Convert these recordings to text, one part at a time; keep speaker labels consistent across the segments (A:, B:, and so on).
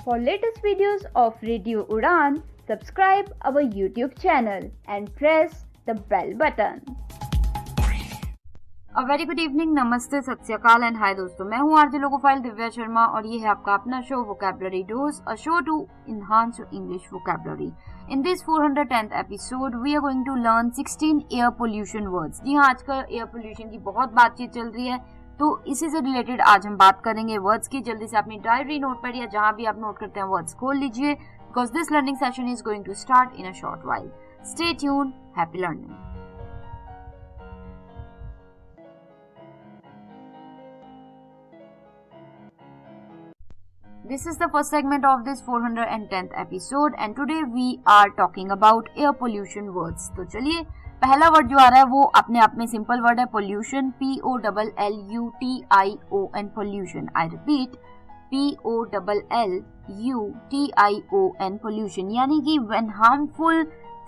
A: For latest videos of Radio Udan, subscribe our YouTube channel and press the bell button.
B: A very good evening, नमस्ते, सत श्री अकाल and hi दोस्तों, मैं हूँ RJ logophile Divya Sharma और ये है आपका अपना show vocabulary dose, a show to enhance your English vocabulary. In this 410th episode, we are going to learn 16 air pollution words. जी हाँ, आजकल एयर पोल्यूशन की बहुत बातचीत चल रही है, तो इसी से रिलेटेड आज हम बात करेंगे वर्ड्स की. जल्दी से अपनी डायरी, नोटपैड या जहाँ भी आप नोट करते हैं वर्ड्स खोल लीजिए, because this learning session is going to start in a short while. Stay tune, happy learning. This is the first segment of this 410th episode and today we are talking about air pollution words. तो चलिए, पहला word जो आ रहा है वो अपने आप में सिंपल वर्ड है, pollution, Pollution, pollution. I repeat, Pollution, pollution. यानी कि when harmful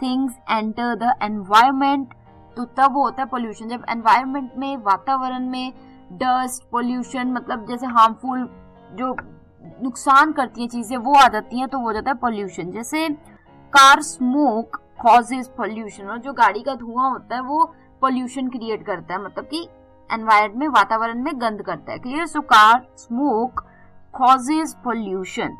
B: things enter the environment, तो तब वो होता है pollution. जब environment में, वातावरण में dust, pollution, मतलब जैसे harmful जो नुकसान करती है चीजें वो आ जाती हैं, तो वो हो जाता है पोल्यूशन. जैसे कार स्मोक कॉजेज पोल्यूशन, और जो गाड़ी का धुआं होता है वो पोल्यूशन क्रिएट करता है, मतलब कि एनवायरनमेंट में, वातावरण में गंद करता है. Clear? So car smoke causes pollution.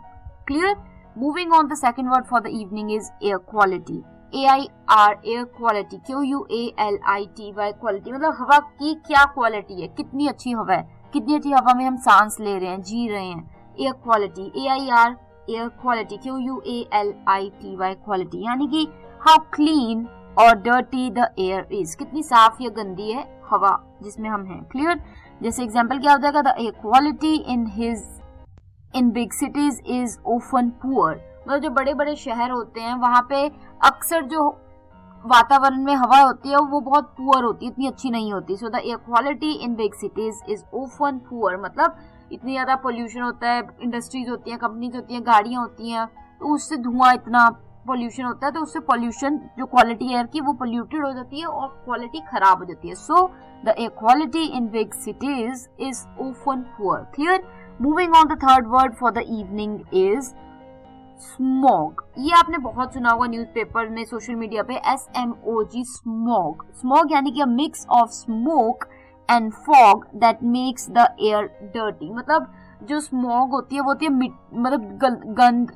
B: Clear? Moving on, the second word for the evening is air quality. AIR, air quality. QUALITY, quality मतलब हवा की क्या क्वालिटी है, कितनी अच्छी हवा है, कितनी अच्छी हवा में हम सांस ले रहे हैं, जी रहे हैं. Air quality, AIR, air quality. QUALITY, quality, यानी कि हाउ क्लीन और डर्टी द एयर इज, कितनी साफ या गंदी है हवा जिसमें हम हैं. क्लियर? जैसे एग्जांपल क्या हो जाएगा, the air quality in big cities is often poor. मतलब जो बड़े बड़े शहर होते हैं वहां पे अक्सर जो वातावरण में हवा होती है वो बहुत पुअर होती है, इतनी अच्छी नहीं होती. So the air quality in big cities is often poor, मतलब इतनी ज्यादा पोल्यूशन होता है, इंडस्ट्रीज होती हैं, कंपनीज होती हैं, गाड़ियां होती हैं, तो उससे धुआं, इतना पोल्यूशन होता है, तो उससे पोल्यूशन, जो क्वालिटी एयर की वो पोल्यूटेड हो जाती है और क्वालिटी खराब हो जाती है. So the air quality in big cities is often poor. Clear? Moving on, the third word for the evening is smog. ये आपने बहुत सुना होगा न्यूज़पेपर में, सोशल मीडिया पे, SMOG, स्मॉग. स्मॉग यानी कि अ mix of smoke and fog that makes the air dirty. मतलब जो स्मॉग होती है वो होती है मतलब गंद,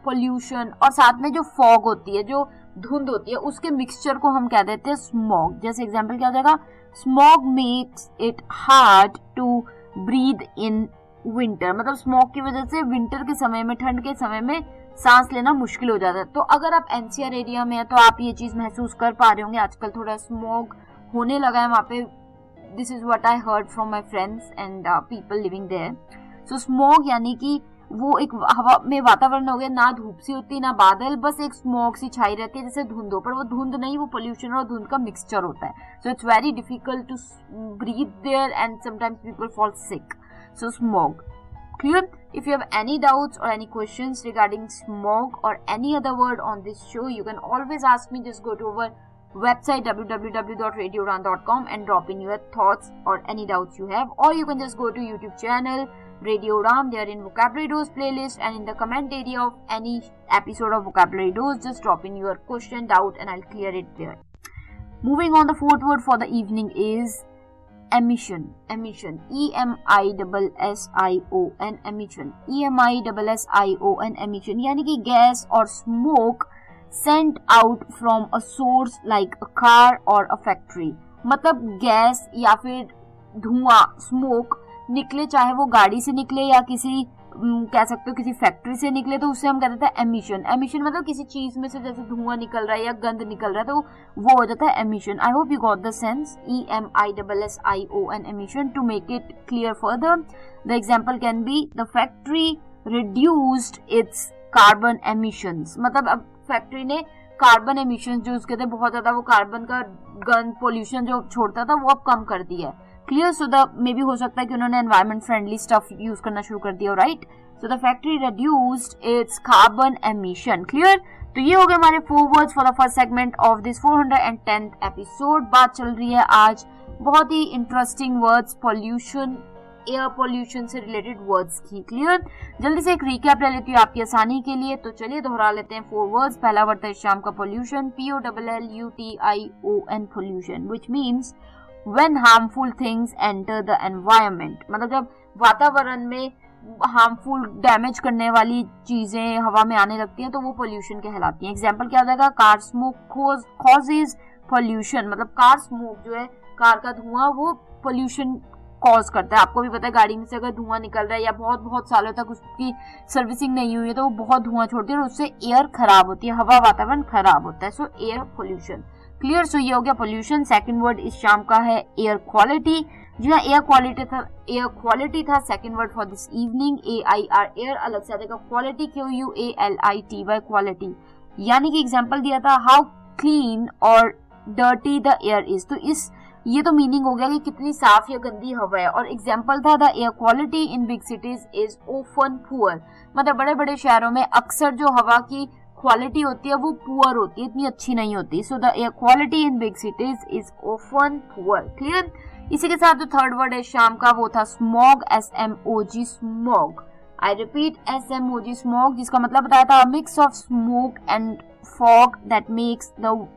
B: पोल्यूशन, और साथ में जो फॉग होती है, जो धुंध होती है, उसके मिक्सचर को हम कह देते हैं स्मॉग. जैसे एग्जांपल क्या हो जाएगा, smog makes it hard to breathe in winter. मतलब स्मॉग की वजह से विंटर के समय में, ठंड के समय में सांस लेना मुश्किल हो जाता है. तो अगर आप NCR एरिया में है तो आप ये चीज महसूस कर पा रहे होंगे, आजकल थोड़ा स्मॉग होने लगा है वहाँ पे. This is what I heard from my friends and people living there. So smog यानी कि वो एक हवा में वातावरण हो गया, ना धूप सी होती ना बादल, बस एक स्मॉग सी छाई रहती है जैसे धुंध हो, पर वो धुंध नहीं, वो पोल्यूशन और धुंध का मिक्सचर होता है. So it's very difficult to breathe there and sometimes people fall sick. So smog. Clear? If you have any doubts or any questions regarding smog or any other word on this show, you can always ask me. Just go to our website www.radioudan.com and drop in your thoughts or any doubts you have, or you can just go to YouTube channel Radio Udan. They are in Vocabulary Dose playlist, and in the comment area of any episode of Vocabulary Dose, just drop in your question, doubt, and I'll clear it there. Moving on, the fourth word for the evening is emission. Emission, EMISSION, emission, EMISSION, emission, यानी कि gas और smoke sent out from a source like a car or a factory. मतलब gas या फिर धुआं, smoke निकले, चाहे वो गाड़ी से निकले या किसी कह सकते हो किसी फैक्ट्री से निकले, तो उससे हम कहते हैं एमिशन. एमिशन मतलब किसी चीज में से जैसे धुआं निकल रहा है या गंद निकल रहा है, तो वो हो जाता है emission. I hope you got the sense. EMISSION, emission. To make it clear further, the example can be the factory reduced its carbon emissions. मतलब अब फैक्ट्री ने कार्बन एमिशन जो उसके थे बहुत ज्यादा, वो कार्बन का गंद, पोल्यूशन जो छोड़ता था वो अब कम कर दिया है. क्लियर? सो द मे भी हो सकता है कि उन्होंने एनवायरमेंट फ्रेंडली स्टफ यूज करना शुरू कर दिया. Right? So the factory reduced its carbon emission. Clear? तो ये हो गए हमारे 4 words for the first segment of this 410th episode. बात चल रही है आज बहुत ही interesting words, pollution, air pollution से रिलेटेड वर्ड्स की। क्लियर? जल्दी से एक रिकैप ले लेती हूँ आपकी आसानी के लिए, तो चलिए दोहरा लेते हैं 4 वर्ड्स। पहला वर्ड था इस शाम का pollution, POLLUTION pollution, which means when harmful things enter the environment, मतलब जब वातावरण में हार्मफुल डैमेज करने वाली चीजें हवा में आने लगती हैं तो वो पोल्यूशन कहलाती हैं। एग्जाम्पल क्या हो जाएगा, कार स्मोक कॉजेज पोल्यूशन, मतलब कार स्मोक जो है, कार का धुआं, वो पोल्यूशन कॉज करता है। आपको भी पता है गाड़ी में से अगर धुआं निकल रहा है या बहुत बहुत सालों तक उसकी सर्विसिंग नहीं हुई है तो वो बहुत धुआं छोड़ती है और उससे एयर खराब होती है, हवा वातावरण खराब होता है। सो एयर पोल्यूशन। क्लियर? सो ये हो गया पोल्यूशन। सेकंड वर्ड इस शाम का है एयर क्वालिटी। जी हाँ, एयर क्वालिटी था second word for this evening. AIR air अलग से आ जाएगा, क्वालिटी QUALITY क्वालिटी, यानी कि एग्जांपल दिया था हाउ क्लीन और डर्टी द एयर इज, तो इस ये तो मीनिंग हो गया कि कितनी साफ या गंदी हवा है। और एग्जांपल था the air quality in big cities is often poor, मतलब बड़े बड़े शहरों में अक्सर जो हवा की क्वालिटी होती है वो पुअर होती है, इतनी अच्छी नहीं होती। So the air quality in big cities is often poor. Clear? इसी के साथ जो थर्ड वर्ड है शाम का वो था smog, SMOG smog. I repeat SMOG smog, जिसका मतलब बताया था mix of smoke and fog that makes the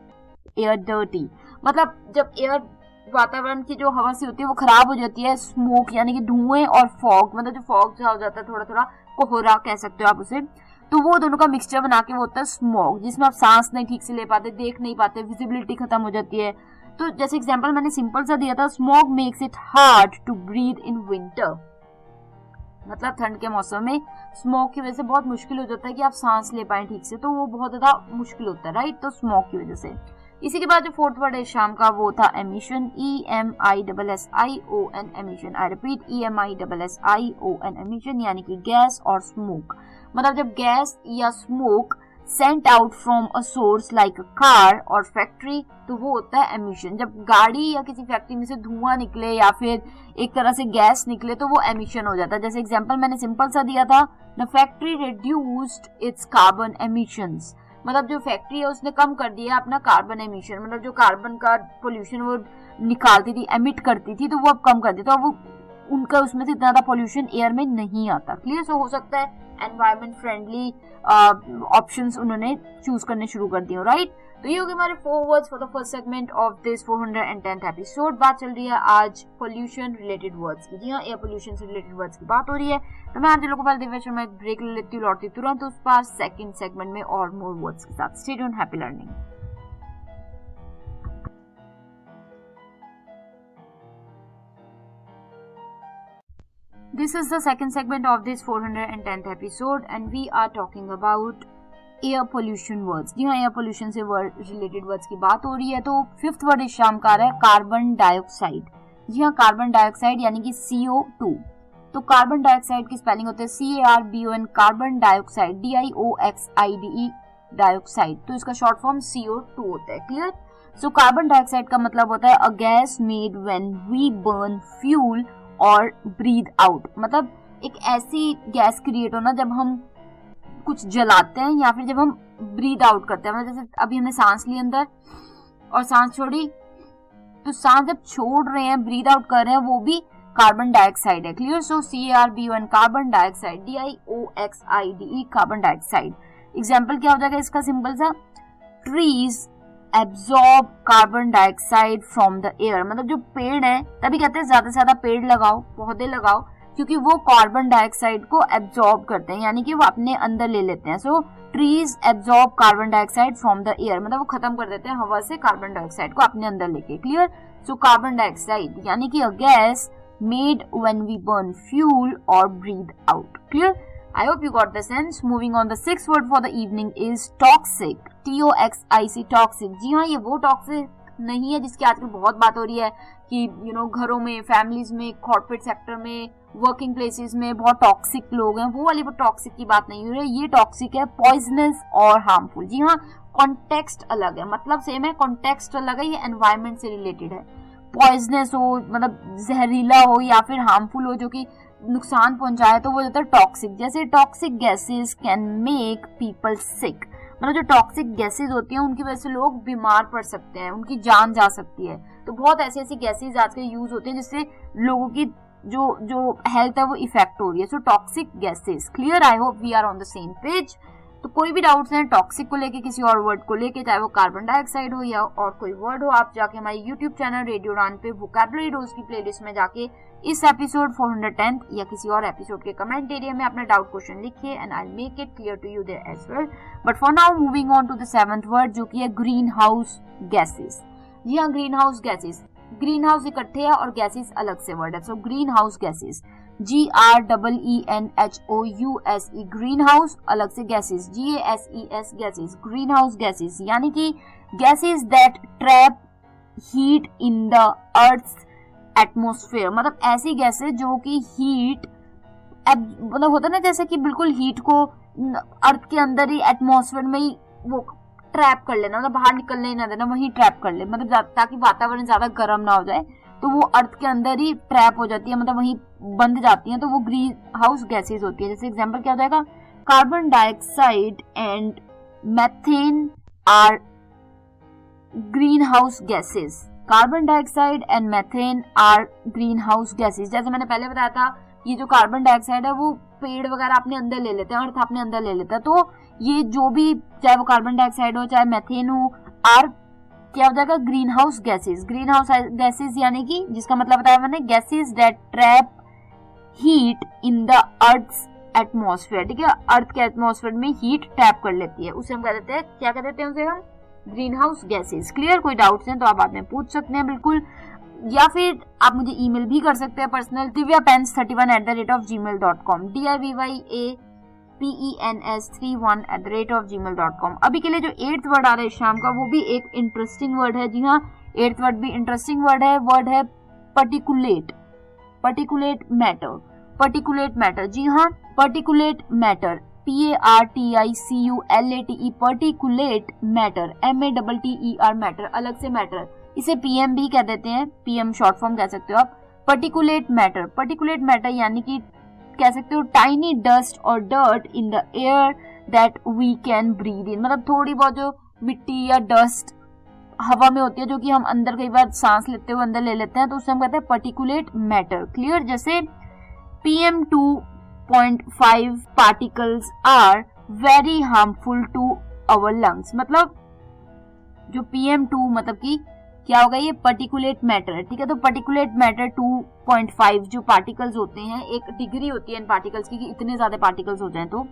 B: air dirty, मतलब जब एयर वातावरण की जो हवा से होती है वो खराब हो जाती है, स्मोक यानी कि धुएं और फॉग, मतलब जो फॉग सा हो जाता है, थोड़ा थोड़ा कोहरा कह सकते हो आप उसे, तो वो दोनों का मिक्सचर बना के वो होता है स्मॉग, जिसमें आप सांस नहीं ठीक से ले पाते, देख नहीं पाते, विजिबिलिटी खत्म हो जाती है। तो जैसे एग्जांपल मैंने सिंपल सा दिया था, smog makes it hard to breathe in winter, मतलब ठंड के मौसम में स्मॉग की वजह से बहुत मुश्किल हो जाता है कि आप सांस ले पाए ठीक से, तो वो बहुत ज्यादा मुश्किल होता है, राइट? तो स्मॉग की वजह से। इसी के बाद जो फोर्थ वर्ड है शाम का वो था emission, EMISSION emission. I repeat EMISSION emission, यानी कि गैस और स्मोक, मतलब जब गैस या smoke sent out from a source like a car और फैक्ट्री, तो वो होता है एमिशन। जब गाड़ी या किसी फैक्ट्री में से धुआं निकले या फिर एक तरह से गैस निकले तो वो एमिशन हो जाता है। जैसे एग्जांपल मैंने सिंपल सा दिया था, the factory reduced its carbon emissions, मतलब जो फैक्ट्री है उसने कम कर दिया अपना कार्बन एमिशन, मतलब जो कार्बन का पोल्यूशन वो निकालती थी, एमिट करती थी, तो वो अब कम कर दी, तो अब वो उनका उसमें से इतना ज्यादा पोल्यूशन एयर में नहीं आता। क्लियर? सो हो सकता है एनवायरमेंट फ्रेंडली ऑप्शंस उन्होंने चूज करने शुरू कर दिए, राइट? तो ये हो गए हमारे 4 words for the first segment of this 410th episode. बात चल रही है आज पोल्यूशन रिलेटेड वर्ड्स की। जी हाँ, एयर पोल्यूशन से रिलेटेड वर्ड्स की बात हो रही है। तो मैं आप लोगों को पहले दिव्या शर्मा एक ब्रेक ले लेती हूँ, लौटती तुरंत उस पार सेकंड सेगमेंट में और मोर वर्ड्स के साथ। Stay tuned, happy learning. This is the second segment of this 410th episode and we are talking about air pollution words. जी हाँ, एयर पोल्यूशन से वर्ड रिलेटेड वर्ड्स की बात हो रही है। तो फिफ्थ वर्ड इस शाम का है कार्बन डाइऑक्साइड। जी हाँ, कार्बन डाइऑक्साइड यानी कि CO2। तो कार्बन डाइऑक्साइड की स्पेलिंग होती है CARBON, carbon dioxide DIOXIDE dioxide, तो इसका शॉर्ट फॉर्म CO2 होता है। क्लियर? सो कार्बन डाइऑक्साइड का मतलब होता है a gas made when we burn fuel और ब्रीथ आउट, मतलब एक ऐसी गैस क्रिएट होना जब हम कुछ जलाते हैं या फिर जब हम ब्रीथ आउट करते हैं, मतलब जैसे अभी हमने सांस ली अंदर और सांस छोड़ी, तो सांस जब छोड़ रहे हैं, ब्रीथ आउट कर रहे हैं, वो भी कार्बन डाइऑक्साइड है। क्लियर? सो CARBON carbon dioxide DIOXIDE carbon dioxide. Example क्या हो जाएगा इसका सिंपल सा, trees absorb carbon dioxide from the air, मतलब जो पेड़ है, तभी कहते हैं ज्यादा से ज्यादा पेड़ लगाओ, पौधे लगाओ, क्योंकि वो कार्बन डाइऑक्साइड को एब्जॉर्ब करते हैं, यानी कि वो अपने अंदर ले लेते हैं। So trees absorb carbon dioxide from the air, मतलब वो खत्म कर देते हैं हवा से कार्बन डाइऑक्साइड को अपने अंदर लेके। क्लियर? सो कार्बन डाइऑक्साइड यानी कि a gas made when we burn fuel और breathe out. Clear? I hope you got the sense. Moving on, the sixth word for the evening is toxic. TOXIC toxic. जी हाँ, ये वो toxic नहीं है जिसकी आजकल बहुत बात हो रही है कि घरों में, फैमिलीज में, कॉर्पोरेट सेक्टर में, वर्किंग प्लेसेस में बहुत टॉक्सिक लोग हैं, वो वाली टॉक्सिक की बात नहीं हो रही है। ये टॉक्सिक है पॉइजनस और हार्मफुल। जी हाँ, कॉन्टेक्स्ट अलग है, मतलब सेम है, कॉन्टेक्स्ट अलग है, ये एनवायरमेंट से रिलेटेड है। पॉइजनस हो मतलब जहरीला हो या फिर हार्मफुल हो जो कि नुकसान पहुंचाए, तो वो जाता है टॉक्सिक। जैसे toxic gases can make people sick, मतलब जो टॉक्सिक गैसेस होती हैं उनकी वजह से लोग बीमार पड़ सकते हैं, उनकी जान जा सकती है। तो बहुत ऐसी ऐसी गैसेस आजकल यूज होती हैं जिससे लोगों की जो हेल्थ है वो इफेक्ट हो रही है. So toxic gases. Clear? I hope we are on the same page. तो कोई भी डाउट्स हैं टॉक्सिक को लेके, किसी और वर्ड को लेके, चाहे वो कार्बन डाइऑक्साइड हो या और कोई वर्ड हो, आप जाके हमारे यूट्यूब चैनल रेडियो उड़ान पे वोकैबुलरी डोज की प्लेलिस्ट में जाके इस एपिसोड 410 या किसी और एपिसोड के कमेंट एरिया में अपना डाउट क्वेश्चन लिखिए and I will make it clear to you there as well. But for now moving on to the 7th word, जो कि है ग्रीन हाउस गैसेस. जी हाँ, greenhouse gases. Greenhouse इकट्ठे है और गैसेस अलग से वर्ड है. So greenhouse gases, GREENHOUSE, greenhouse, अलग से gases, GASES, gases. Greenhouse gases यानी कि gases that trap heat in the earth's atmosphere. मतलब ऐसी गैसेस जो कि हीट, मतलब होता है ना जैसे कि बिल्कुल हीट को अर्थ के अंदर ही एटमॉस्फेयर में ही वो ट्रैप कर लेना, मतलब बाहर निकलने ही ना देना, वहीं ट्रैप कर ले, मतलब ताकि वातावरण ज्यादा गर्म ना हो जाए, तो वो अर्थ के अंदर ही ट्रैप हो जाती है, मतलब वहीं बंध जाती है. तो वो ग्रीन हाउस गैसेस होती है. जैसे एग्जांपल क्या हो जाएगा, carbon dioxide and methane are greenhouse gases. Carbon dioxide and methane are greenhouse gases. जैसे मैंने पहले बताया था, ये जो कार्बन डाइऑक्साइड है वो पेड़ वगैरह अपने अंदर ले लेते हैं, अर्थ अपने अंदर ले लेता है. तो ये जो भी, चाहे वो कार्बन डाइऑक्साइड हो चाहे मेथेन हो, आर क्या हो जाएगा, greenhouse gases. Greenhouse gases यानी कि जिसका मतलब बताया मैंने, gases that trap heat in the earth's atmosphere. ठीक है, अर्थ के एटमॉस्फेयर में हीट ट्रैप कर लेती है, उसे हम कह देते हैं, क्या कह देते हैं उसे हम, ग्रीन हाउस गैसेस. क्लियर? कोई डाउट्स हैं तो आप बाद में पूछ सकते हैं बिल्कुल, या फिर आप मुझे ईमेल भी कर सकते हैं पर्सनल, divyapens31@gmail.com, DIVYAPENS31@gmail.com. अभी के लिए जो 8th वर्ड आ रहा है शाम का, वो भी एक इंटरेस्टिंग वर्ड है. जी हाँ, 8th वर्ड भी इंटरेस्टिंग वर्ड है. वर्ड है particulate. Particulate matter. Particulate matter. जी हाँ, particulate matter, PARTICULATE, particulate matter, MATTER, matter, अलग से मैटर. इसे PM भी कह देते हैं, PM शॉर्ट फॉर्म कह सकते हो आप. Particulate matter. पर्टिकुलेट मैटर यानी कि कह सकते हो टाइनी डस्ट और dirt in the air that we can breathe in. मतलब थोड़ी बहुत जो मिट्टी या डस्ट हवा में होती है, जो कि हम अंदर कई बार सांस लेते हुए अंदर ले लेते हैं, तो उसे हम कहते हैं पर्टिकुलेट मैटर. क्लियर? जैसे PM2.5 particles are very harmful to our lungs. मतलब जो PM2 मतलब कि क्या होगा, ये पर्टिकुलेट मैटर. ठीक है, तो पर्टिकुलेट मैटर 2.5 जो पार्टिकल्स होते हैं, एक डिग्री होती है इन पार्टिकल्स की कि इतने ज्यादा पार्टिकल्स हो जाएं तो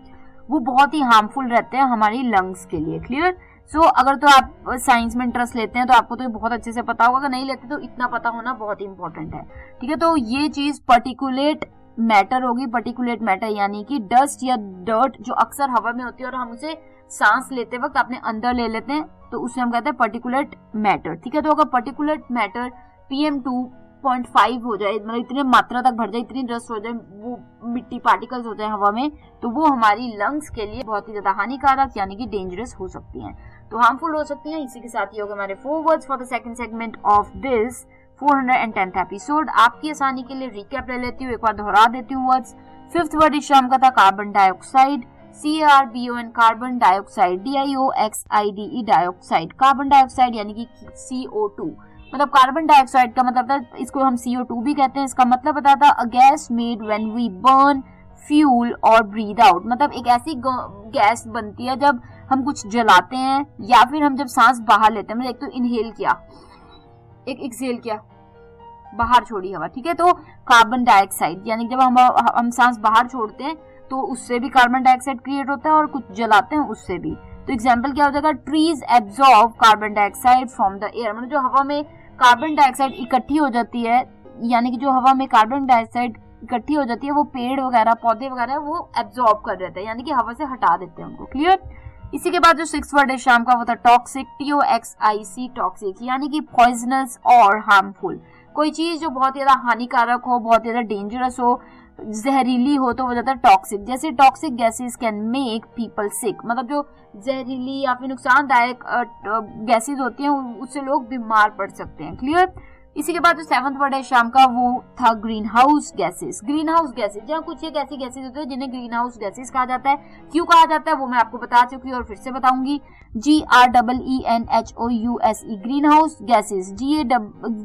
B: वो बहुत ही हार्मफुल रहते हैं हमारी लंग्स के लिए. क्लियर? सो अगर तो आप साइंस में इंटरेस्ट लेते हैं तो आपको तो ये बहुत अच्छे से पता होगा, अगर नहीं लेते तो इतना पता होना बहुत ही इंपॉर्टेंट है. ठीक है, तो ये चीज पर्टिकुलेट मैटर होगी. पर्टिकुलेट मैटर यानी कि डस्ट या डर्ट जो अक्सर हवा में होती है और हम उसे सांस लेते वक्त अपने अंदर ले लेते हैं, तो उसे हम कहते हैं पर्टिकुलेट मैटर. ठीक है, तो अगर पर्टिकुलेट मैटर PM2.5 हो जाए, मतलब इतने मात्रा तक भर जाए, इतनी डस्ट हो जाए, वो मिट्टी पार्टिकल्स हो जाए हवा में, तो वो हमारी लंग्स के लिए बहुत ही ज्यादा हानिकारक यानी कि डेंजरस हो सकती हैं, तो हार्मफुल हो सकती हैं. इसी के साथ ही होगा हमारे 4 words for the second segment of this 410th episode. आपकी आसानी के लिए रिकैप ले लेती हूँ, एक बार दोहरा देती हूँ वर्ड्स. 5th वर्ड इस शाम का था carbon dioxide, CARBON, carbon dioxide, DIOXIDE, dioxide. Carbon dioxide यानी कि CO2. मतलब कार्बन डाइऑक्साइड का मतलब था, इसको हम CO2 भी कहते हैं. इसका मतलब बताता a gas made when we burn fuel और ब्रीथ आउट. मतलब एक ऐसी गैस बनती है जब हम कुछ जलाते हैं या फिर हम जब सांस बाहर लेते हैं. मतलब एक तो इनहेल किया, एक एक्सहेल किया, बाहर छोड़ी हवा. ठीक है, तो कार्बन डाइऑक्साइड यानी जब हम सांस बाहर छोड़ते हैं तो उससे भी कार्बन डाइऑक्साइड क्रिएट होता है और कुछ जलाते हैं उससे भी. तो एग्जांपल क्या हो जाएगा, trees absorb carbon dioxide from the air. मतलब जो हवा में कार्बन डाइऑक्साइड इकट्ठी हो जाती है, यानी कि जो हवा में कार्बन डाइऑक्साइड इकट्ठी हो जाती है वो पेड़ वगैरह, पौधे वगैरह वो एब्जॉर्ब कर देते हैं, यानी कि हवा से हटा देते हैं उनको. क्लियर? इसी के बाद जो 6th वर्ड है शाम का वो था टॉक्सिक, TOXIC, टॉक्सिक यानी कि पॉइजनस और हार्मफुल. कोई चीज जो बहुत ज्यादा हानिकारक हो, बहुत ज्यादा डेंजरस हो, जहरीली हो, तो वो जाता है टॉक्सिक. जैसे toxic gases can make people sick. मतलब जो जहरीली या फिर नुकसानदायक गैसेस होती हैं उससे लोग बीमार पड़ सकते हैं. क्लियर? इसी के बाद जो 7th वर्ड है शाम का वो था green house gases. Greenhouse gases, जहाँ कुछ एक ऐसी गैसेस होती है जिन्हें ग्रीन हाउस गैसेस कहा जाता है। क्यों कहा जाता है वो मैं आपको बता चुकी हूँ और फिर से बताऊंगी। GREENHOUSE greenhouse gases,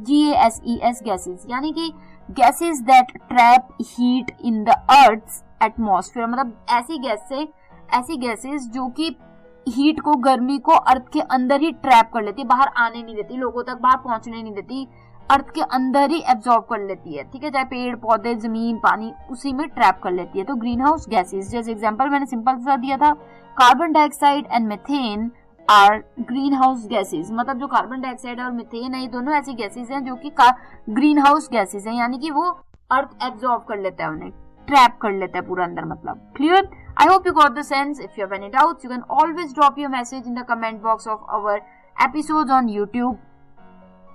B: GASES gases, यानी कि gases that trap heat in the earth's atmosphere, मतलब ऐसी गैसेस जो कि हीट को, गर्मी को अर्थ के अंदर ही ट्रैप कर लेती है, बाहर आने नहीं देती, लोगों तक बाहर पहुंचने नहीं देती, अर्थ के अंदर ही एब्जॉर्ब कर लेती है, ठीक है, चाहे पेड़ पौधे जमीन पानी उसी में ट्रैप कर लेती है। तो ग्रीन हाउस गैसेस, जैसे एग्जांपल मैंने सिंपल सा दिया था, carbon dioxide and methane are greenhouse gases, मतलब जो कार्बन डाइऑक्साइड और मीथेन है ये दोनों ऐसी गैसेस हैं जो कि ग्रीन हाउस गैसेस हैं, यानी कि वो अर्थ एब्जॉर्ब कर लेता है, उन्हें ट्रैप कर लेता है पूरा अंदर, मतलब clear. I hope you got the sense. If you have any doubts, you can always drop your message in the comment box of our episodes on YouTube.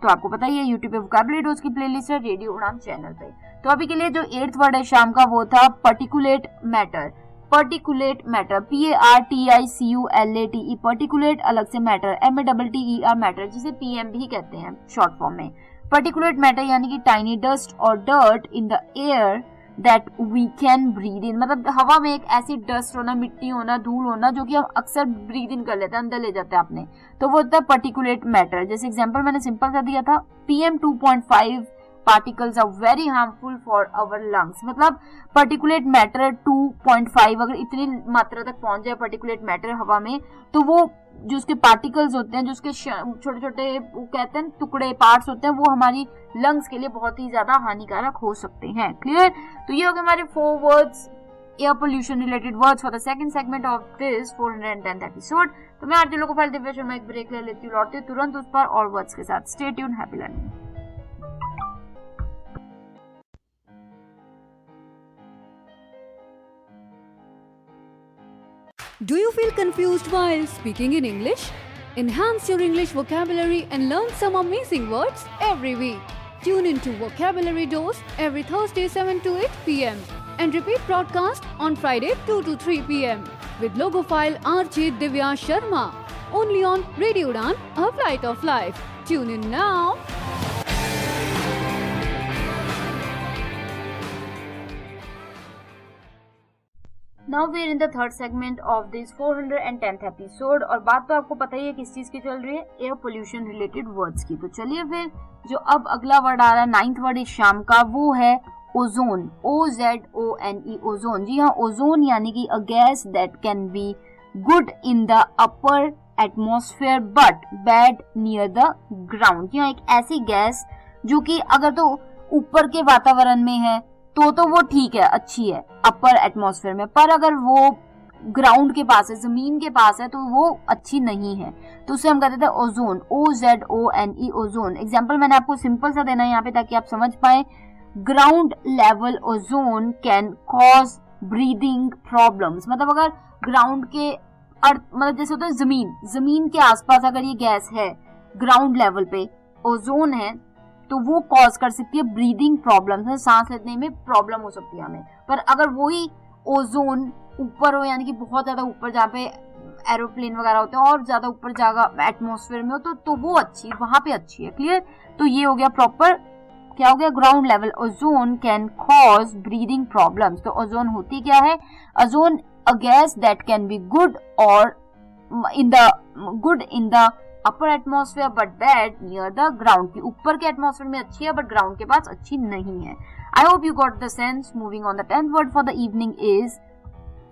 B: तो आपको पता ही है YouTube पे वोकैबुलरी डोज की प्लेलिस्ट है radio उड़ान channel पे। तो अभी के लिए जो 8th वर्ड है शाम का वो था particulate matter. Particulate matter, PARTICULATE, particulate अलग से मैटर, MATTER मैटर, जिसे PM भी कहते हैं शॉर्ट फॉर्म में। पर्टिकुलेट मैटर यानी कि टाइनी डस्ट और dirt in the air that we can breathe in, मतलब हवा में एक ऐसी डस्ट होना, मिट्टी होना, धूल होना जो कि हम अक्सर ब्रीद इन कर लेते हैं, अंदर ले जाते हैं अपने, तो वो होता है पर्टिकुलेट मैटर। जैसे एग्जांपल मैंने सिंपल सा दिया था, PM 2.5 particles are very harmful for our lungs, मतलब पर्टिकुलेट मैटर 2.5 अगर इतनी मात्रा तक पहुंच जाए पर्टिकुलेट मैटर हवा में, तो वो जो उसके पार्टिकल्स होते हैं, जो उसके छोटे छोटे कहते हैं टुकड़े पार्ट्स होते हैं, वो हमारी लंग्स के लिए बहुत ही ज्यादा हानिकारक हो सकते हैं। क्लियर। तो ये हो गए हमारे 4 words, air pollution related words for the second segment of this 410th episode. तो मैं आरजे लोकोफाइल दिव्या शर्मा एक ब्रेक ले लेती हूँ, लौटती हूँ तुरंत उस पर और वर्ड्स के साथ। Stay tune, happy learning.
C: Do you feel confused while speaking in English? Enhance your English vocabulary and learn some amazing words every week. Tune into Vocabulary Dose every Thursday 7 to 8 p.m. and repeat broadcast on Friday 2 to 3 p.m. with logophile RJ Divya Sharma. Only on Radio Udan, a flight of life. Tune in now.
B: Now we are in the third segment of this 410th episode और बात तो आपको पता ही है किस चीज की चल रही है, एयर पोल्यूशन रिलेटेड वर्ड्स की। तो चलिए फिर जो अब अगला वर्ड आ रहा है 9th वर्ड इस शाम का वो है ओजोन, OZONE, ओजोन। जी हाँ, ओजोन यानी कि a gas that can be good in the upper atmosphere but bad near the ground. जी हाँ, एक ऐसी गैस जो कि अगर तो ऊपर के वातावरण में है तो वो ठीक है, अच्छी है अपर एटमॉस्फेयर में, पर अगर वो ग्राउंड के पास है, जमीन के पास है, तो वो अच्छी नहीं है। तो उसे हम कहते थे ओजोन, OZONE, ओजोन। एग्जाम्पल मैंने आपको सिंपल सा देना है यहाँ पे ताकि आप समझ पाए। Ground level ozone can cause breathing problems, मतलब अगर ग्राउंड के अर्थ, मतलब जैसे होता है जमीन के आसपास अगर ये गैस है, ग्राउंड लेवल पे ओजोन है, तो वो कॉज कर सकती है ब्रीदिंग प्रॉब्लम्स, है सांस लेने में प्रॉब्लम हो सकती है हमें। पर अगर वही ओजोन ऊपर हो, यानी कि बहुत ज्यादा ऊपर जहाँ पे एरोप्लेन वगैरह होते हैं और ज्यादा ऊपर जगह एटमॉस्फेयर में हो, तो वो अच्छी, वहां पे अच्छी है। क्लियर। तो ये हो गया प्रॉपर, क्या हो गया, ground level ozone can cause breathing problems. तो ओजोन होती क्या है, ozone a gas that can be good और in the upper atmosphere but bad near the ground, की ऊपर के एटमॉस्फेयर में अच्छी है बट ग्राउंड के पास अच्छी नहीं है। I hope you got the sense. Moving on the 10th word for the evening is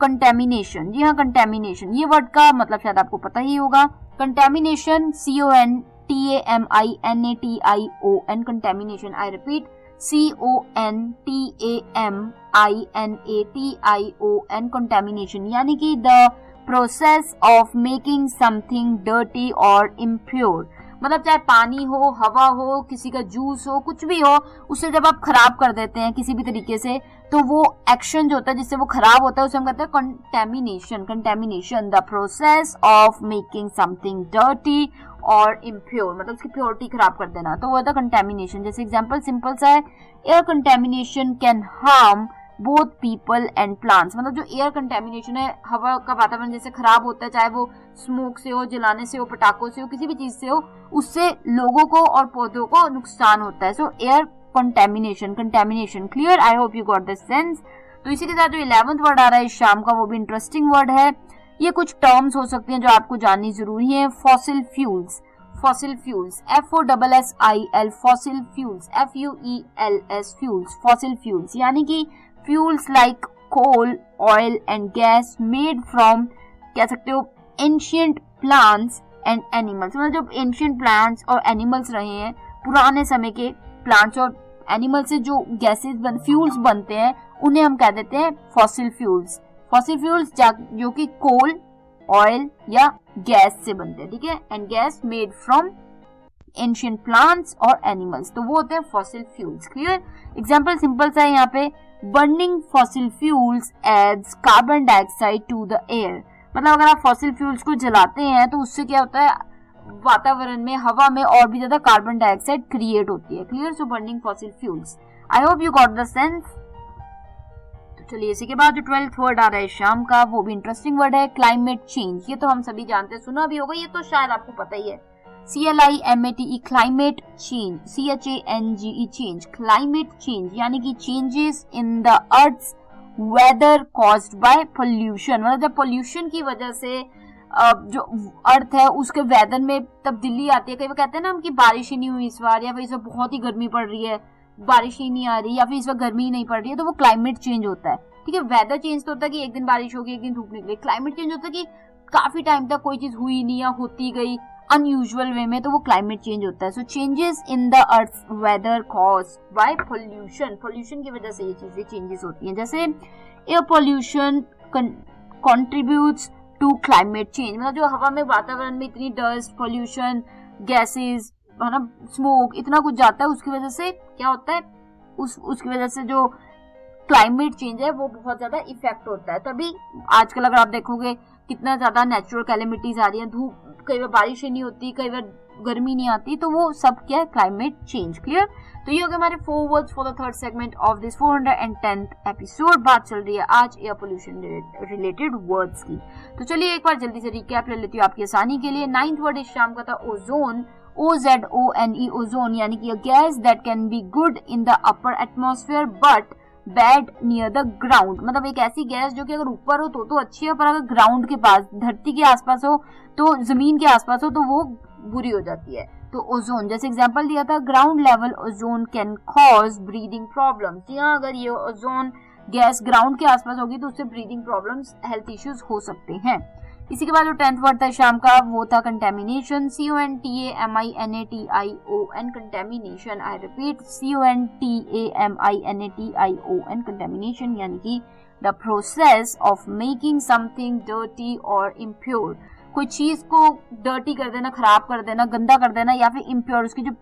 B: contamination. जी हाँ, कंटेमिनेशन, ये वर्ड का मतलब शायद आपको पता ही होगा। Contamination, CONTAMINATION, contamination. I repeat, CONTAMINATION, contamination, यानी कि the process of making something dirty और इम्प्योर, मतलब चाहे पानी हो, हवा हो, किसी का जूस हो, कुछ भी हो, उसे जब आप खराब कर देते हैं किसी भी तरीके से, तो वो एक्शन जो होता है जिससे वो खराब होता है उसे हम कहते हैं contamination. Contamination, the process of making something dirty और इम्प्योर, मतलब उसकी प्योरिटी खराब कर देना, तो वो होता है कंटेमिनेशन। जैसे एग्जांपल सिंपल सा है, air contamination can harm both people and plants। मतलब जो एयर कंटेमिनेशन है, हवा का वातावरण जैसे खराब होता है, चाहे वो स्मोक से हो, जलाने से हो, पटाखों से हो, किसी भी चीज से हो, उससे लोगों को और पौधों को नुकसान होता है। सो air contamination clear. I hope you got the sense. तो इसी के साथ जो 11th वर्ड आ रहा है शाम का, वो भी इंटरेस्टिंग वर्ड है। ये कुछ टर्म्स हो सकती हैं जो आपको जाननी जरूरी है। Fossil fuels FOSSIL, fossil fuels FUELS fuels, fossil fuels यानी कि fuels like coal, oil and gas made from, कह सकते हो, एंशिएंट प्लांट्स एंड एनिमल्स। मतलब जो एंशिएंट प्लांट्स और एनिमल्स रहे हैं, पुराने समय के प्लांट्स और एनिमल से जो गैसेस फ्यूल्स बनते हैं, उन्हें हम कह देते हैं फॉसिल फ्यूल्स। फॉसिल फ्यूल्स जो कि कोल, ऑयल या गैस से बनते हैं, ठीक है, and gas made from ancient plants और एनिमल्स, तो वो होते हैं fossil fuels. Clear. Example simple सा है यहाँ पे, burning fossil fuels adds carbon dioxide to the air. मतलब अगर आप फॉसिल फ्यूल्स को जलाते हैं तो उससे क्या होता है, वातावरण में, हवा में और भी ज्यादा कार्बन डाइऑक्साइड क्रिएट होती है। Clear. So burning fossil fuels. I hope you got the sense. तो चलिए इसी के बाद जो 12th वर्ड आ रहा है शाम का, वो भी इंटरेस्टिंग वर्ड है, क्लाइमेट चेंज। ये तो हम सभी जानते हैं, सुना भी होगा, ये तो शायद आपको पता ही है। CLIMATE, climate change, CHANGE, change, climate change यानी कि changes in the earth's weather caused by pollution. मतलब जब पोल्यूशन की वजह से जो अर्थ है उसके वेदर में तब्दीली आती है। कई बार कहते हैं ना हम कि बारिश ही नहीं हुई इस बार, या फिर इस बार बहुत ही गर्मी पड़ रही है, बारिश ही नहीं आ रही, या फिर इस बार गर्मी ही नहीं पड़ रही है, तो वो क्लाइमेट चेंज होता है। ठीक है। वेदर चेंज तो होता है कि एक दिन बारिश होगी, एक दिन धूप निकली। क्लाइमेट चेंज होता है कि काफी टाइम तक कोई चीज हुई नहीं या होती गई अनयूजुअल वे में, तो वो क्लाइमेट चेंज होता है। So changes in the earth weather caused by pollution की वजह से ये चीजें चेंजेस होती हैं। जैसे air pollution contributes to climate change. मतलब जो हवा में, वातावरण में इतनी डस्ट, पोल्यूशन, गैसेस, है ना, स्मोक, इतना कुछ जाता है, उसकी वजह से क्या होता है, उसकी वजह से जो क्लाइमेट चेंज है वो बहुत ज्यादा इफेक्ट होता है। तभी आजकल अगर आप देखोगे कितना ज्यादा नेचुरल कैलेमिटीज आ रही है, धूप, कई बार बारिश ही नहीं होती, कई बार गर्मी नहीं आती, तो वो सब क्या है, क्लाइमेट चेंज। क्लियर। तो ये हो गए हमारे 4 words for the 3rd segment of this 410th episode. बात चल रही है आज एयर पोल्यूशन रिलेटेड वर्ड्स की। तो चलिए एक बार जल्दी से रिकैप ले लेती हूँ आपकी आसानी के लिए। 9th वर्ड इस शाम का था ओजोन, OZONE, ओजोन यानी कि a gas that can be good in the upper atmosphere but bad near the ground. मतलब एक ऐसी गैस जो कि अगर ऊपर हो तो अच्छी है, पर अगर ग्राउंड के पास, धरती के आसपास हो, तो जमीन के आसपास हो, तो वो बुरी हो जाती है। तो ओजोन, जैसे एग्जांपल दिया था, ground level ozone can cause breathing problems. यहाँ अगर ये ओजोन गैस ग्राउंड के आसपास होगी तो उससे ब्रीदिंग प्रॉब्लम्स, हेल्थ इश्यूज हो सकते हैं। इसी के बाद जो 10th वर्ड था शाम का, वो था contamination, CONTAMINATION, contamination. I repeat, CONTAMINATION, contamination यानी कि the process of making something dirty और इम्प्योर। कोई चीज को डर्टी कर देना, खराब कर देना, गंदा कर देना, या फिर इम्प्योर, उसकी जो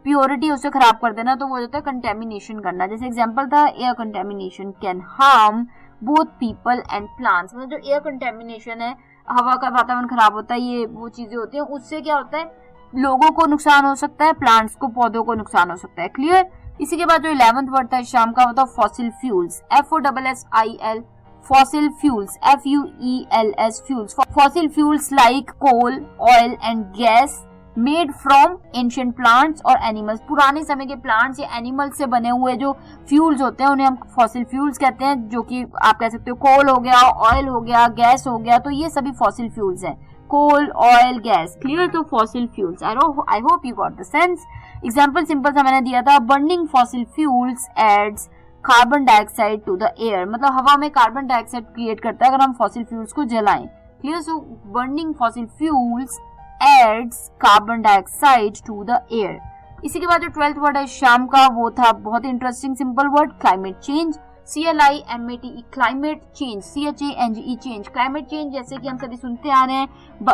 B: प्योरिटी उसे खराब कर देना, तो वो होता है कंटेमिनेशन करना। जैसे एग्जांपल था, air contamination can harm both people and plants. मतलब जो एयर कंटेमिनेशन है, हवा का वातावरण खराब होता है, ये वो चीजें होती हैं, उससे क्या होता है, लोगों को नुकसान हो सकता है, प्लांट्स को, पौधों को नुकसान हो सकता है। क्लियर। इसी के बाद जो 11th वर्ड था शाम का, वो था fossil fuels, FOSSIL, fossil fuels, FUELS fuels. Fossil fuels like coal, oil and gas made from ancient plants और एनिमल्स। पुराने समय के प्लांट्स या एनिमल्स से बने हुए जो फ्यूल्स होते हैं उन्हें हम फॉसिल फ्यूल्स कहते हैं, जो कि आप कह सकते हो कोल हो गया, ऑयल हो गया, गैस हो गया, तो ये सभी फॉसिल फ्यूल्स हैं, कोल, ऑयल, गैस। क्लियर। तो fossil fuels. I hope you got the sense. Example simple सा मैंने दिया था, burning fossil fuels adds carbon dioxide to the air. मतलब हवा में कार्बन डाइऑक्साइड क्रिएट करता है अगर हम फॉसिल फ्यूल्स को जलाएं। Clear. So burning fossil fuels adds carbon dioxide to the air. इसी के बाद जो 12th वर्ड है शाम का, वो था बहुत interesting simple word, climate change, CLIMATE, climate change, CHANGE, change. Climate change जैसे कि हम सभी सुनते आ रहे हैं,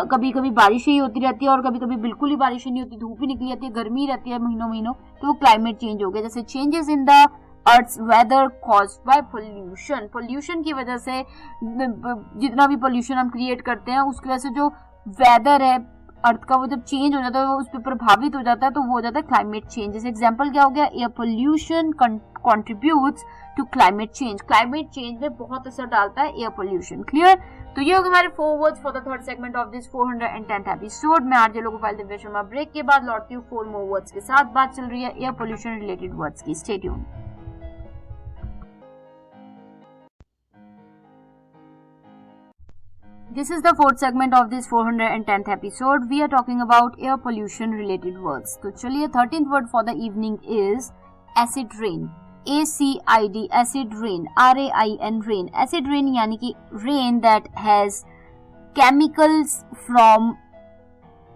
B: कभी कभी बारिश ही होती रहती है और कभी कभी बिल्कुल ही बारिश नहीं होती, धूप ही निकली रहती है, गर्मी रहती है महीनों, तो वो क्लाइमेट चेंज हो गया। जैसे changes in the earth's weather caused by pollution की वजह से, जितना भी पोल्यूशन हम क्रिएट करते हैं उसकी वजह से जो वेदर है, अर्थ का वो जब चेंज हो जाता है, वो उस पर प्रभावित हो जाता है, तो वो हो जाता है क्लाइमेट चेंज। जैसे एग्जांपल क्या हो गया, air pollution contributes to climate change. Climate change में बहुत असर डालता है एयर पोल्यूशन। क्लियर? तो ये हो गए हमारे 4 words for the third segment of this 410th episode. मैं आरजे लोगोपाल दिव्या शर्मा ब्रेक के बाद लौटती हूँ 4 मोर वर्ड्स के साथ। बात चल रही है एयर पोल्यूशन रिलेटेड वर्ड्स की। Stay tuned. This is the fourth segment of this 410th episode. We are talking about air pollution related words. तो चलिए 13th word for the evening is acid rain. ACID, acid rain, RAIN, rain. Acid rain यानी कि rain that has chemicals from,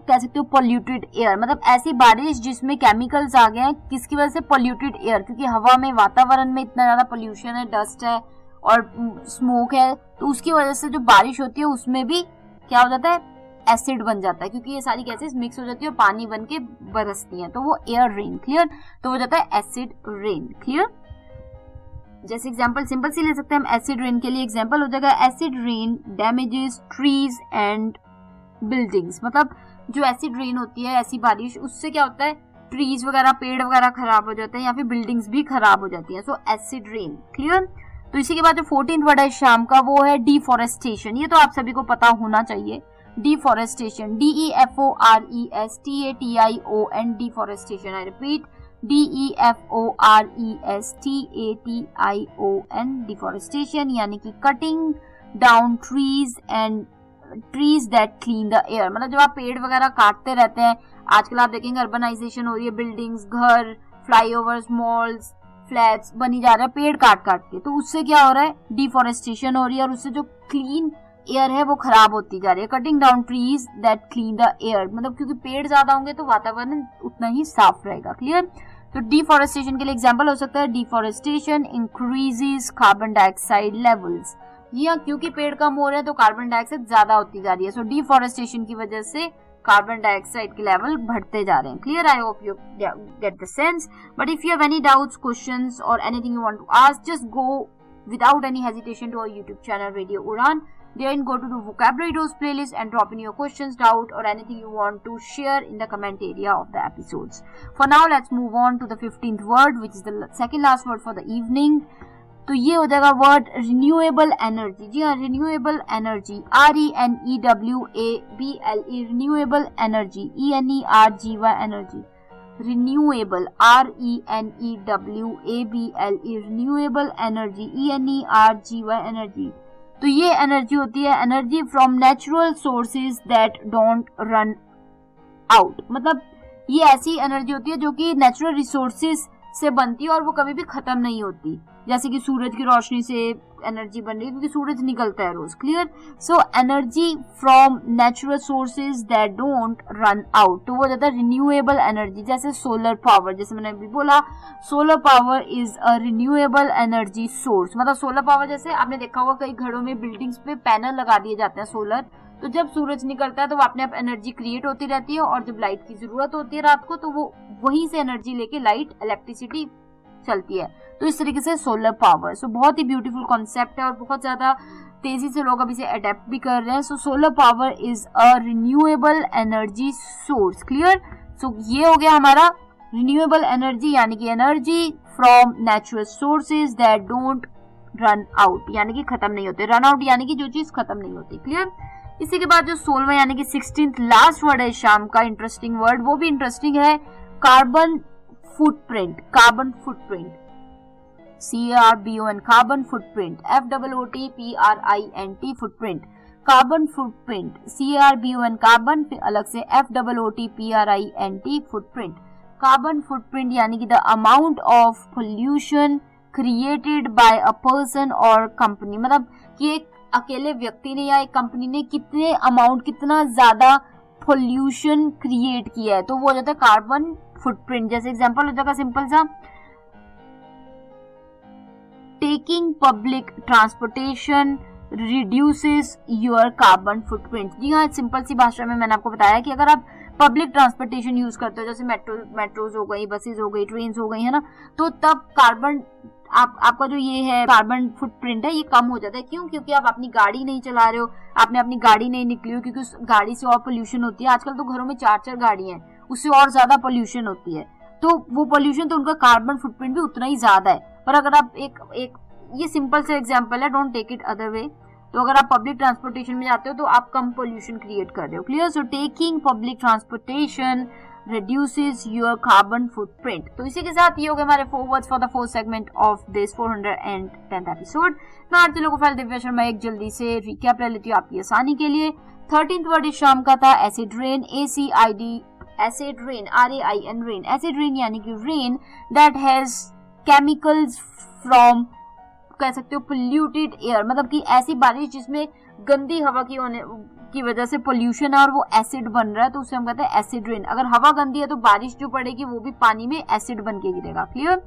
B: कह सकते हो polluted air, मतलब ऐसी बारिश जिसमें chemicals आ गए हैं, किसकी वजह से? polluted air, क्योंकि हवा में, वातावरण में इतना ज्यादा pollution है, dust है और स्मोक है, तो उसकी वजह से जो बारिश होती है उसमें भी क्या हो जाता है? एसिड बन जाता है, क्योंकि ये सारी गैसेस मिक्स हो जाती है और पानी बन के बरसती हैं, तो वो एयर रेन। क्लियर? तो हो जाता है एसिड रेन। क्लियर? जैसे एग्जांपल सिंपल सी ले सकते हैं हम एसिड रेन के लिए। एग्जांपल हो जाएगा acid rain damages trees and buildings. मतलब जो एसिड रेन होती है, ऐसी बारिश, उससे क्या होता है? ट्रीज वगैरह, पेड़ वगैरह खराब हो जाते हैं या फिर बिल्डिंग्स भी खराब हो जाती है। सो एसिड रेन। क्लियर? तो इसी के बाद जो 14th वर्ड है शाम का, वो है डिफॉरेस्टेशन। ये तो आप सभी को पता होना चाहिए। Deforestation, DEFORESTATION, deforestation. I repeat, DEFORESTATION, deforestation यानी कि cutting down trees and trees that clean the air. मतलब जब आप पेड़ वगैरह काटते रहते हैं, आजकल आप देखेंगे अर्बनाइजेशन हो रही है, बिल्डिंग्स, घर, फ्लाईओवर्स, मॉल्स, फ्लैट्स बनी जा रहा है पेड़ काट काट के, तो उससे क्या हो रहा है? डिफॉरेस्टेशन हो रही है और उससे जो क्लीन एयर है वो खराब होती जा रही है। Cutting down trees that clean the air, मतलब क्योंकि पेड़ ज्यादा होंगे तो वातावरण उतना ही साफ रहेगा। क्लियर? तो डिफॉरेस्टेशन के लिए एग्जांपल हो सकता है deforestation increases carbon dioxide levels. या क्योंकि पेड़ कम हो रहे हैं तो कार्बन डाइऑक्साइड ज्यादा होती जा रही है। सो डिफॉरेस्टेशन की वजह से कार्बन डाइऑक्साइड के लेवल बढ़ते जा रहे हैं। Clear? I hope you get the sense. But if you have any doubts, questions और anything you want to ask, just go without any hesitation to our YouTube channel Radio Udan. Then go to the vocabulary dose playlist and drop in your questions, doubt or anything you want to share in the comment area of the episodes. For now, let's move on to the 15th word, which is the second last word for the evening. तो ये हो जाएगा word renewable energy. जी हाँ, renewable energy, RENEWABLE, renewable energy, ENERGY energy, renewable, RENEWABLE, renewable energy, ENERGY energy. तो ये energy होती है energy from natural sources that don't run out. मतलब ये ऐसी एनर्जी होती है जो कि नेचुरल रिसोर्सेज से बनती है और वो कभी भी खत्म नहीं होती। जैसे कि सूरज की रोशनी से एनर्जी बन रही है क्योंकि सूरज निकलता है रोज। Clear? So energy from natural sources that don't run out, तो वो हो जाता है रिन्यूएबल एनर्जी। जैसे सोलर पावर, जैसे मैंने अभी बोला, solar power is a renewable energy source. मतलब सोलर पावर, जैसे आपने देखा होगा कई घरों में बिल्डिंग्स पे पैनल लगा दिए जाते हैं सोलर, तो जब सूरज निकलता है तो वो अपने आप एनर्जी क्रिएट होती रहती है और जब लाइट की जरूरत होती है रात को तो वो वहीं से एनर्जी लेके लाइट, इलेक्ट्रिसिटी चलती है। तो इस तरीके से सोलर पावर, सो बहुत ही ब्यूटीफुल कॉन्सेप्ट है और बहुत ज्यादा तेजी से लोग अब इसे अडेप्ट भी कर रहे हैं। So solar power is a renewable energy source. Clear? So ये हो गया हमारा रिन्यूएबल एनर्जी, यानी कि energy from natural sources that don't run out, यानी कि खत्म नहीं होते। रन आउट यानी कि जो चीज खत्म नहीं होती। क्लियर? इसी के बाद जो 16वां यानी कि 16th लास्ट वर्ड है शाम का, इंटरेस्टिंग वर्ड, वो भी इंटरेस्टिंग है, carbon footprint. Carbon footprint, CARBON, carbon footprint, FOOTPRINT, footprint. Carbon footprint, CARBON, carbon, फिर अलग से FOOTPRINT, फुटप्रिंट। कार्बन फुटप्रिंट यानी कि the amount of pollution created by a person और कंपनी। मतलब कि एक अकेले व्यक्ति ने या एक कंपनी ने कितने अमाउंट, कितना ज्यादा पोल्यूशन क्रिएट किया है, तो वो हो जाता है कार्बन फुटप्रिंट। जैसे एग्जांपल हो जाएगा सिंपल सा, taking public transportation reduces your carbon footprint. जी हाँ, सिंपल सी भाषा में मैंने आपको बताया कि अगर आप पब्लिक ट्रांसपोर्टेशन यूज करते हो, जैसे मेट्रोज हो गई, बसेज हो गई, ट्रेन हो गई, है ना, तो तब कार्बन आपका जो ये है कार्बन फुटप्रिंट है ये कम हो जाता है। क्यों? क्योंकि आप अपनी गाड़ी नहीं चला रहे हो, आपने अपनी गाड़ी नहीं निकली हो, क्योंकि उस गाड़ी से और पोल्यूशन होती है। आजकल तो घरों में 4-4 गाड़ी हैं, उससे और ज्यादा पोल्यूशन होती है, तो वो पोल्यूशन तो उनका कार्बन फुटप्रिंट भी उतना ही ज्यादा है। पर अगर आप एक ये सिंपल से एग्जांपल है, don't take it other way, तो अगर आप पब्लिक ट्रांसपोर्टेशन में जाते हो तो आप कम पोल्यूशन क्रिएट कर रहे हो। Clear? So taking public transportation reduces your carbon footprint। तो इसी के साथ ये हो गए हमारे 4 words for the 4th segment of this 410th episode। मैं आरती लोकोफाइल दिव्या शर्मा एक जल्दी से रिकैप ले लेती हूँ आपकी आसानी के लिए। 13th वर्ड इस शाम का था acid rain, ACID, acid rain, RAIN, rain. Acid rain यानी कि rain that has chemicals from, कह सकते हो पोल्यूटेड एयर, मतलब कि ऐसी बारिश जिसमें गंदी हवा की वजह से पोल्यूशन है और वो एसिड बन रहा है, तो उसे हम कहते हैं एसिड रेन। अगर हवा गंदी है तो बारिश जो पड़ेगी वो भी पानी में एसिड बन के गिरेगा। क्लियर?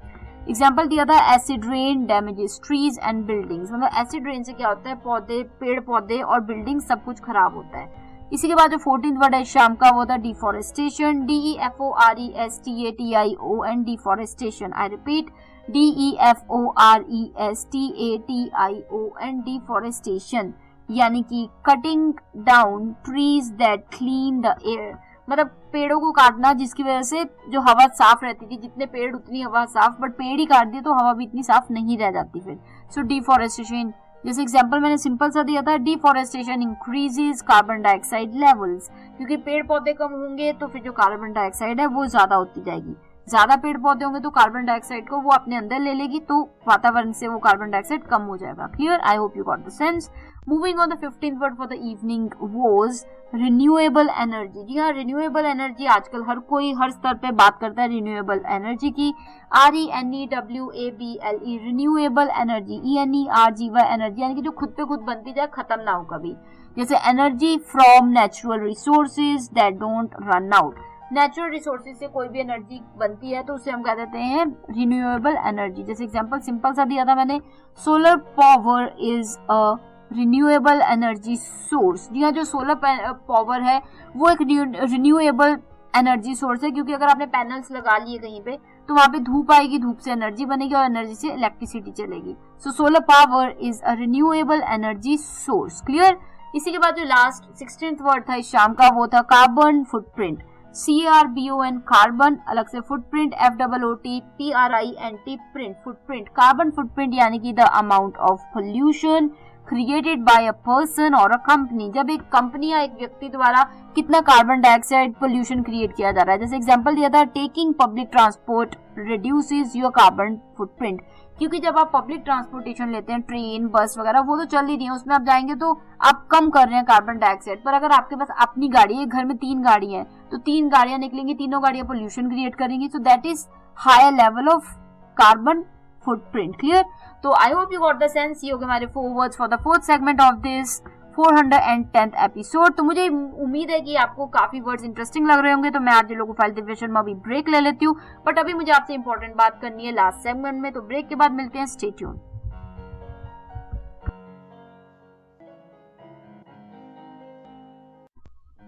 B: एग्जाम्पल दिया था acid rain damages trees and buildings, मतलब एसिड रेन से क्या होता है, पौधे, पेड़ पौधे और बिल्डिंग सब कुछ खराब होता है। इसी के बाद जो 14th वर्ड है शाम का वो था deforestation, DEFORESTATION, deforestation. I repeat, DEFORESTATION, deforestation, यानी कि cutting down trees that clean the air, मतलब पेड़ों को काटना जिसकी वजह से जो हवा साफ रहती थी, जितने पेड़ उतनी हवा साफ, बट पेड़ ही काट दिए तो हवा भी इतनी साफ नहीं रह जाती फिर। सो डिफॉरेस्टेशन, जैसे एग्जांपल मैंने सिंपल सा दिया था, deforestation increases carbon dioxide levels, क्योंकि पेड़ पौधे कम होंगे तो फिर जो कार्बन डाइऑक्साइड है वो ज्यादा होती जाएगी। ज्यादा पेड़ पौधे होंगे तो कार्बन डाइऑक्साइड को वो अपने अंदर ले लेगी, तो वातावरण से वो कार्बन डाइऑक्साइड कम हो जाएगा। Clear? I hope you got the sense. Moving on the 15th word for the evening was renewable energy. जी हाँ, रिन्यूएबल एनर्जी आजकल हर कोई हर स्तर पे बात करता है रिन्यूएबल एनर्जी की। RENEWABLE, renewable energy, ENERGY, energy यानी कि जो खुद पे खुद बनती जाए, खत्म ना हो कभी। जैसे energy from natural resources that don't run out, natural resources से कोई भी एनर्जी बनती है तो उसे हम कह देते हैं रिन्यूएबल एनर्जी। जैसे एग्जांपल सिंपल सा दिया था मैंने, solar power is a renewable energy source. जी हाँ, जो सोलर पावर है वो एक रिन्यूएबल एनर्जी सोर्स है, क्योंकि अगर आपने पैनल्स लगा लिए कहीं पे तो वहां पे धूप आएगी, धूप से एनर्जी बनेगी और एनर्जी से इलेक्ट्रिसिटी चलेगी। So solar power is a renewable energy source. Clear? इसी के बाद जो लास्ट 16th वर्ड था इस शाम का वो था कार्बन फुटप्रिंट, CARBON, कार्बन, अलग से footprint, FOOTPRINT, print, footprint. Carbon footprint यानी कि the amount of pollution created by a person और अ कंपनी, जब एक कंपनी या एक व्यक्ति द्वारा कितना कार्बन डाइऑक्साइड पोल्यूशन क्रिएट किया जा रहा है। जैसे एग्जांपल दिया था, taking public transport reduces your carbon footprint, क्योंकि जब आप पब्लिक ट्रांसपोर्टेशन लेते हैं, ट्रेन, बस वगैरह, वो तो चल ही रही है, उसमें आप जाएंगे तो आप कम कर रहे हैं कार्बन डाइऑक्साइड। पर अगर आपके पास अपनी गाड़ी है, घर में 3 गाड़ी है, तो 3 गाड़ियां निकलेंगी, तीनों गाड़ियां पोल्यूशन क्रिएट करेंगी, so that is higher level of carbon footprint. Clear? तो I hope you got the sense. ये हो गए हमारे 4 words for the 4th segment of this 410th episode. तो मुझे उम्मीद है कि आपको काफी वर्ड्स इंटरेस्टिंग लग रहे होंगे, तो मैं आज लोकोफाइल दिव्या शर्मा अभी ब्रेक ले लेती हूँ, बट अभी मुझे आपसे इंपॉर्टेंट बात करनी है लास्ट सेगमेंट में, तो ब्रेक के बाद मिलते हैं। Stay tune.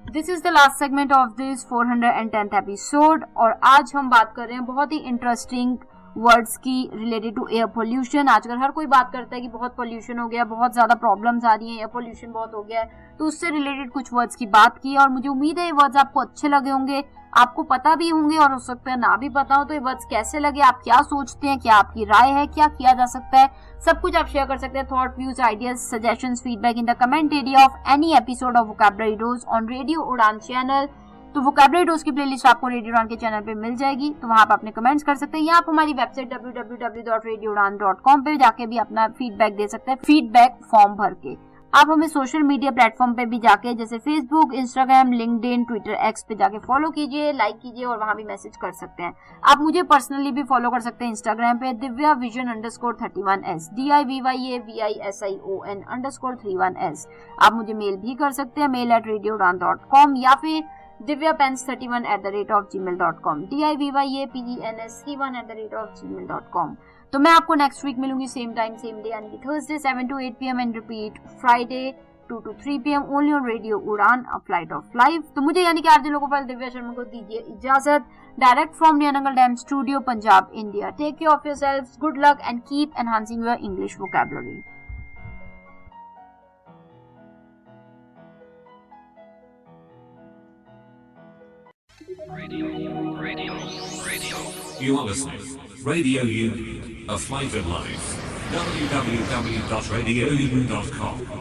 B: This is the last segment of this 410th episode, और आज हम बात कर रहे हैं बहुत ही इंटरेस्टिंग वर्ड्स की रिलेटेड टू एयर पोल्यूशन। आजकल हर कोई बात करता है कि बहुत पोल्यूशन हो गया, बहुत ज्यादा प्रॉब्लम्स आ रही हैं, एयर पोल्यूशन बहुत हो गया है, तो उससे रिलेटेड कुछ वर्ड्स की बात की, और मुझे उम्मीद है ये वर्ड्स आपको अच्छे लगे होंगे, आपको पता भी होंगे, और हो सकता है ना भी पता हो। तो ये वर्ड्स कैसे लगे, आप क्या सोचते हैं, क्या आपकी राय है, क्या किया जा सकता है, सब कुछ आप शेयर कर सकते हैं। Thought, views, ideas, suggestions, feedback in the comment area of any episode of vocabulary dose on radio उड़ान चैनल। तो वोकैबुलरी डोज की प्लेलिस्ट आपको रेडियो उड़ान के चैनल पे मिल जाएगी, तो वहां आप अपने कमेंट्स कर सकते हैं, या आप हमारी वेबसाइट www.radioudan.com पे जाके भी अपना फीडबैक दे सकते हैं, फीडबैक फॉर्म भर के। आप हमें सोशल मीडिया प्लेटफॉर्म पे भी जाके, जैसे Facebook, Instagram, LinkedIn, Twitter, x पे जाके फॉलो कीजिए, लाइक कीजिए, और वहां भी मैसेज कर सकते हैं। आप मुझे पर्सनली भी फॉलो कर सकते हैं इंस्टाग्राम पे, दिव्या विजन _31s, DIVYAVISION_31s। आप मुझे मेल भी कर सकते हैं, mail@radioudan.com, या फिर divyapens31@gmail.com, DIVYAPENS31@gmail.com। तो मैं आपको नेक्स्ट वीक मिलूंगी सेम टाइम सेम डे, यानी कि Thursday 7 to 8 PM, and repeat Friday 2 to 3 PM only on Radio Udan, a flight of life. तो मुझे यानी कि आरजे लोकोपाल दिव्या शर्मा को दीजिए इजाजत. Direct from Naya Nangal dam studio, Punjab, India. Take care of yourselves, good luck and keep enhancing your English vocabulary.
D: Radio. You are listening. Radio U, a flight of life. www.radioU.com